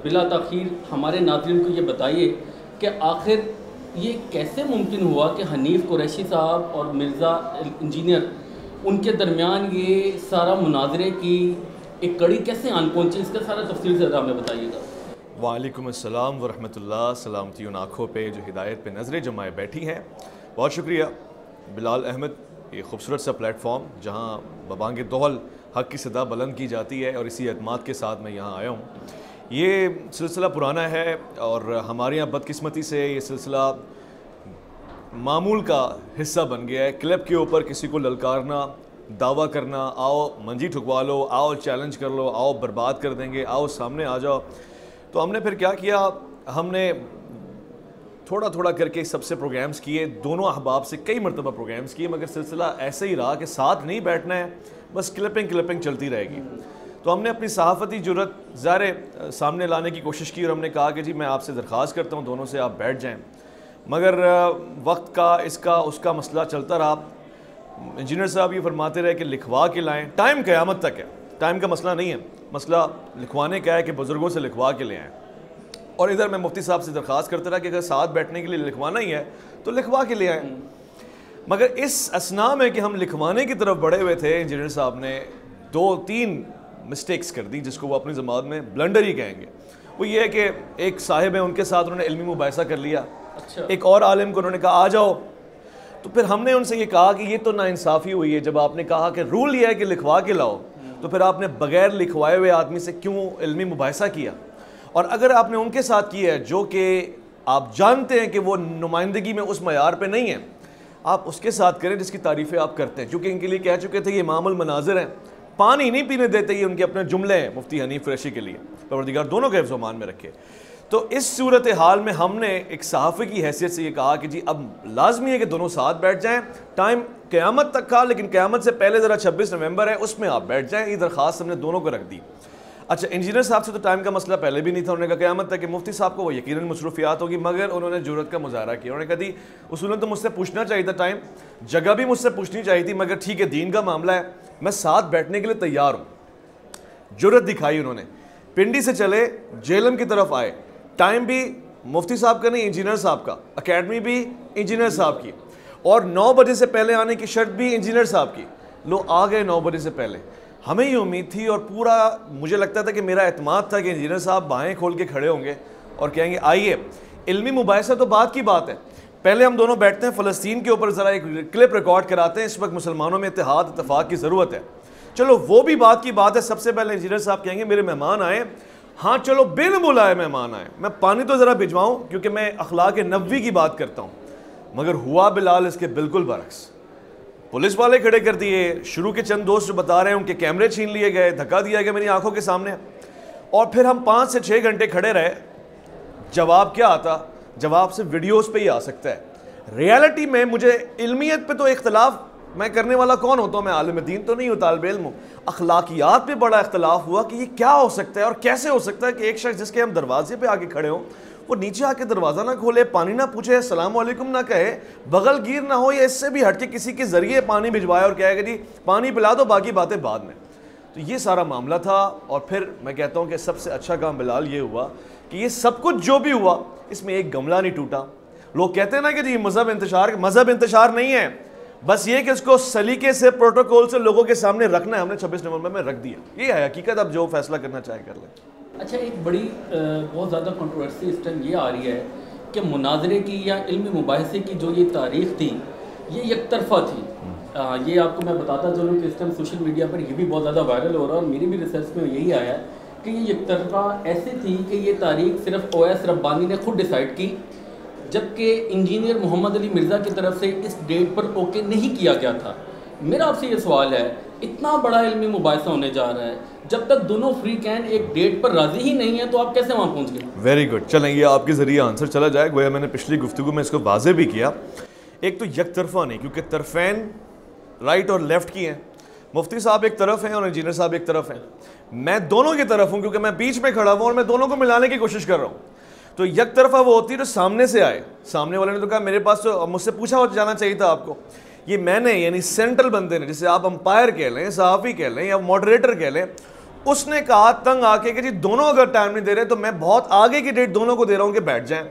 بلا تاخیر ہمارے ناظرین کو یہ بتائیے کہ آخر یہ کیسے ممکن ہوا کہ حنیف قریشی صاحب اور مرزا انجینئر ان کے درمیان یہ سارا مناظرے کی ایک کڑی کیسے آن پہنچی؟ اس کا سارا تفصیل سے ہمیں بتائیے گا۔ وعلیکم السلام ورحمۃ اللہ۔ سلامتی ان آنکھوں پہ جو ہدایت پہ نظریں جمائے بیٹھی ہیں، بہت شکریہ بلال احمد۔ یہ خوبصورت سا پلیٹ فارم جہاں ببانگ دوحل حق کی صدا بلند کی جاتی ہے، اور اسی اعتماد کے ساتھ میں یہاں آیا ہوں۔ یہ سلسلہ پرانا ہے اور ہمارے یہاں بدقسمتی سے یہ سلسلہ معمول کا حصہ بن گیا ہے۔ کلب کے اوپر کسی کو للکارنا، دعویٰ کرنا، آؤ منجی ٹھکوا لو، آؤ چیلنج کر لو، آؤ برباد کر دیں گے، آؤ سامنے آ جاؤ۔ تو ہم نے پھر کیا کیا، ہم نے تھوڑا تھوڑا کر کے سب سے پروگرامز کیے، دونوں احباب سے کئی مرتبہ پروگرامز کیے، مگر سلسلہ ایسے ہی رہا کہ ساتھ نہیں بیٹھنا ہے، بس کلپنگ چلتی رہے گی۔ تو ہم نے اپنی صحافتی جرت ظاہر سامنے لانے کی کوشش کی، اور ہم نے کہا کہ جی میں آپ سے درخواست کرتا ہوں دونوں سے آپ بیٹھ جائیں، مگر وقت کا اس کا مسئلہ چلتا رہا۔ انجینئر صاحب یہ فرماتے رہے کہ لکھوا کے لائیں، ٹائم قیامت تک ہے، ٹائم کا مسئلہ نہیں ہے، مسئلہ لکھوانے کا ہے کہ بزرگوں سے لکھوا کے لے آئیں۔ اور ادھر میں مفتی صاحب سے درخواست کرتا رہا کہ اگر ساتھ بیٹھنے کے لیے لکھوانا ہی ہے تو لکھوا کے لے آئیں۔ مگر اس اسنا میں کہ ہم لکھوانے کی طرف بڑھے ہوئے تھے، انجینئر صاحب نے 2-3 مسٹیکس کر دی، جس کو وہ اپنی زبان میں بلنڈر ہی کہیں گے۔ وہ یہ ہے کہ ایک صاحب ہیں، ان کے ساتھ انہوں نے علمی مباحثہ کر لیا، ایک اور عالم کو انہوں نے کہا آ جاؤ، تو پھر ہم نے ان سے یہ کہا کہ یہ تو ناانصافی ہوئی ہے، جب آپ نے کہا کہ رول یہ ہے کہ لکھوا کے لاؤ، تو پھر آپ نے بغیر لکھوائے ہوئے آدمی سے کیوں علمی مباحثہ کیا؟ اور اگر آپ نے ان کے ساتھ کیا ہے جو کہ آپ جانتے ہیں کہ وہ نمائندگی میں اس معیار پہ نہیں ہے، آپ اس کے ساتھ کریں جس کی تعریفیں آپ کرتے ہیں، چونکہ ان کے لیے کہہ چکے تھے یہ امام المناظر ہیں، پانی نہیں پینے دیتے، یہ ان کے اپنے جملے ہیں مفتی حنیف قریشی کے لیے، پروردگار دونوں کے حفظ و امان میں رکھے۔ تو اس صورتحال میں ہم نے ایک صحافی کی حیثیت سے یہ کہا کہ جی اب لازمی ہے کہ دونوں ساتھ بیٹھ جائیں، ٹائم قیامت تک کا، لیکن قیامت سے پہلے ذرا 26 نومبر ہے اس میں آپ بیٹھ جائیں۔ یہ درخواست ہم نے دونوں کو رکھ دی۔ اچھا، انجینئر صاحب سے تو ٹائم کا مسئلہ پہلے بھی نہیں تھا، انہوں نے کہا قیامت تک کہ مفتی صاحب کو وہ یقیناً مصروفیات ہوگی، مگر انہوں نے جرأت کا مظاہرہ کیا، انہوں نے کہا دی اصولاً تو مجھ سے پوچھنا چاہیے تھا، ٹائم جگہ بھی مجھ سے پوچھنی چاہیے تھی، مگر ٹھیک ہے دین کا معاملہ ہے، میں ساتھ بیٹھنے کے لیے تیار ہوں۔ جرأت دکھائی انہوں نے، پنڈی سے چلے جیلم کی طرف آئے، ٹائم بھی مفتی صاحب کا نہیں انجینئر صاحب کا، اکیڈمی بھی انجینئر صاحب کی، اور 9 بجے سے پہلے آنے کی شرط بھی انجینئر صاحب کی، لو آ گئے 9 بجے سے پہلے۔ ہمیں یہ امید تھی اور پورا مجھے لگتا تھا کہ میرا اعتماد تھا کہ انجینئر صاحب بائیں کھول کے کھڑے ہوں گے اور کہیں گے آئیے علمی مباحثہ تو بعد کی بات ہے، پہلے ہم دونوں بیٹھتے ہیں فلسطین کے اوپر ذرا ایک کلپ ریکارڈ کراتے ہیں، اس وقت مسلمانوں میں اتحاد اتفاق کی ضرورت ہے۔ چلو وہ بھی بات کی بات ہے، سب سے پہلے انجینئر صاحب کہیں گے میرے مہمان آئے، ہاں چلو بن بلائے مہمان آئے، میں پانی تو ذرا بھجواؤں کیونکہ میں اخلاق نبوی کی بات کرتا ہوں۔ مگر ہوا بلال اس کے بالکل برعکس، پولیس والے کھڑے کر دیے، شروع کے چند دوست جو بتا رہے ہیں ان کے کیمرے چھین لیے گئے، دھکا دیا گیا میری آنکھوں کے سامنے، اور پھر ہم 5 سے 6 گھنٹے کھڑے رہے۔ جواب کیا آتا؟ جواب سے ویڈیوز پہ ہی آ سکتا ہے۔ ریالٹی میں مجھے علمیت پہ تو اختلاف میں کرنے والا کون ہوتا ہوں، میں عالم دین تو نہیں ہوں، طالب علم ہوں، اخلاقیات پہ بڑا اختلاف ہوا کہ یہ کیا ہو سکتا ہے اور کیسے ہو سکتا ہے کہ ایک شخص جس کے ہم دروازے پہ آگے کھڑے ہوں وہ نیچے آ کے دروازہ نہ کھولے، پانی نہ پوچھے، السلام علیکم نہ کہے، بغل گیر نہ ہو، یا اس سے بھی ہٹ کے کسی کے ذریعے پانی بھجوائے اور کہے گا جی پانی پلا دو باقی باتیں بعد میں۔ تو یہ سارا معاملہ تھا، اور پھر میں کہتا ہوں کہ سب سے اچھا کام بلال یہ ہوا کہ یہ سب کچھ جو بھی ہوا اس میں ایک گملہ نہیں ٹوٹا۔ لوگ کہتے ہیں نا کہ جی مذہب انتشار نہیں ہے، بس یہ کہ اس کو سلیقے سے پروٹوکول سے لوگوں کے سامنے رکھنا ہے، ہم نے 26 نومبر میں رکھ دیا، یہ ہے حقیقت، اب جو فیصلہ کرنا چاہے کر لیں۔ اچھا، ایک بڑی بہت زیادہ کنٹروورسی اس ٹائم یہ آ رہی ہے کہ مناظرے کی یا علمی مباحثے کی جو یہ تاریخ تھی یہ یک طرفہ تھی۔ یہ آپ کو میں بتاتا چلوں کہ اس ٹائم سوشل میڈیا پر یہ بھی بہت زیادہ وائرل ہو رہا ہے، اور میری بھی ریسرچ میں یہی آیا ہے کہ یہ یک طرفہ ایسے تھی کہ یہ تاریخ صرف اویس ربانی نے خود ڈیسائیڈ کی، جبکہ انجینئر محمد علی مرزا کی طرف سے اس ڈیٹ پر اوکے نہیں کیا گیا تھا۔ میرا آپ سے یہ سوال ہے، اتنا بڑا علمی مباحثہ ہونے جا رہا ہے، جب تک دونوں فریقین ایک ڈیٹ پر راضی ہی نہیں ہیں تو آپ کیسے وہاں پہنچ گئے؟ ویری گڈ، چلیں یہ آپ کے ذریعے آنسر چلا جائے، گویا میں نے پچھلی گفتگو میں اس کو واضح بھی کیا۔ ایک تو یک طرفہ نہیں، کیونکہ طرفین رائٹ اور لیفٹ کی ہیں، مفتی صاحب ایک طرف ہیں اور انجینئر صاحب ایک طرف ہیں، میں دونوں کی طرف ہوں کیونکہ میں بیچ میں کھڑا ہوں اور میں دونوں کو ملانے کی کوشش کر رہا ہوں۔ تو یک طرفہ وہ ہوتی ہے جو سامنے سے آئے، سامنے والے نے تو کہا میرے پاس تو مجھ سے پوچھا ہو جانا چاہیے تھا آپ کو، یہ میں نے یعنی سینٹرل بندے نے، جسے آپ امپائر کہہ لیں، صحافی کہہ لیں یا ماڈریٹر کہہ لیں، اس نے کہا تنگ آ کے کہ جی دونوں اگر ٹائم نہیں دے رہے تو میں بہت آگے کی ڈیٹ دونوں کو دے رہا ہوں کہ بیٹھ جائیں.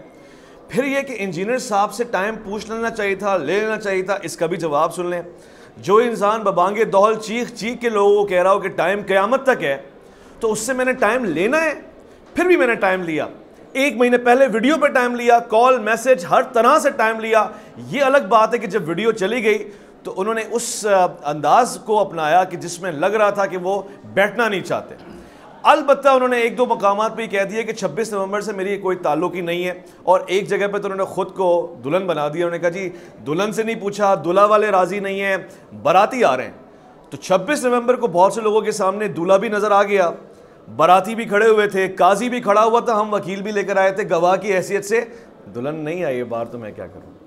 پھر یہ کہ انجینئر صاحب سے ٹائم پوچھ لینا چاہیے تھا, لے لینا چاہیے تھا. اس کا بھی جواب سن لیں. جو انسان ببانگ دہل چیخ چیخ کے لوگوں کو کہہ رہا ہو کہ ٹائم قیامت تک ہے, تو اس سے میں نے ٹائم لینا ہے. پھر بھی میں نے ٹائم لیا, 1 مہینے پہلے ویڈیو پہ ٹائم لیا, کال میسج ہر طرح سے ٹائم لیا. یہ الگ بات ہے کہ جب ویڈیو چلی گئی تو انہوں نے اس انداز کو اپنایا کہ جس میں لگ رہا تھا کہ وہ بیٹھنا نہیں چاہتے. البتہ انہوں نے 1-2 مقامات پہ کہہ دیا کہ 26 نومبر سے میری کوئی تعلق ہی نہیں ہے, اور ایک جگہ پہ تو انہوں نے خود کو دلہن بنا دیا. انہوں نے کہا جی دلہن سے نہیں پوچھا, دلہا والے راضی نہیں ہیں, باراتی آ رہے ہیں. تو 26 نومبر کو بہت سے لوگوں کے سامنے دلہا بھی نظر آ گیا, باراتی بھی کھڑے ہوئے تھے, قاضی بھی کھڑا ہوا تھا, ہم وکیل بھی لے کر آئے تھے, گواہ کی حیثیت سے. دلہن نہیں آئی یہ بار, تو میں کیا کروں.